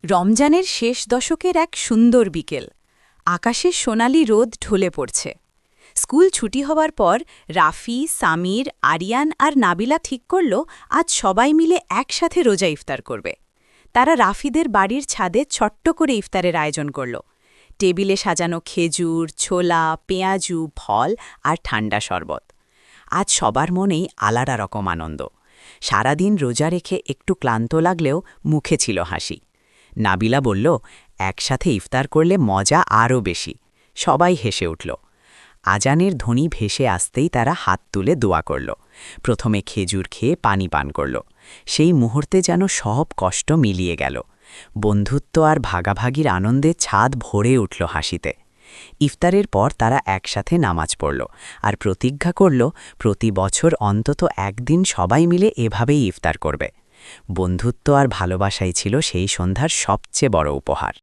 রমজানের শেষ দশকের এক সুন্দর বিকেল। আকাশে সোনালি রোদ ঢলে পড়ছে। স্কুল ছুটি হওয়ার পর রাফি, সামির, আরিয়ান আর নাবিলা ঠিক করল আজ সবাই মিলে একসাথে রোজা ইফতার করবে। তারা রাফিদের বাড়ির ছাদে ছোট্ট করে ইফতারের আয়োজন করল। টেবিলে সাজানো খেজুর, ছোলা, পেঁয়াজু, ফল আর ঠান্ডা শরবত। আজ সবার মনেই আলাদা রকম আনন্দ। সারাদিন রোজা রেখে একটু ক্লান্ত লাগলেও মুখে ছিল হাসি। নাবিলা বলল, একসাথে ইফতার করলে মজা আরও বেশি। সবাই হেসে উঠল। আজানের ধ্বনি ভেসে আসতেই তারা হাত তুলে দোয়া করল। প্রথমে খেজুর খেয়ে পানি পান করল। সেই মুহূর্তে যেন সব কষ্ট মিলিয়ে গেল। বন্ধুত্ব আর ভাগাভাগির আনন্দে ছাদ ভরে উঠল হাসিতে। ইফতারের পর তারা একসাথে নামাজ পড়ল আর প্রতিজ্ঞা করল প্রতি বছর অন্তত একদিন সবাই মিলে এভাবেই ইফতার করবে। বন্ধুত্ব আর ভালোবাসাই ছিল সেই সন্ধ্যার সবচেয়ে বড় উপহার।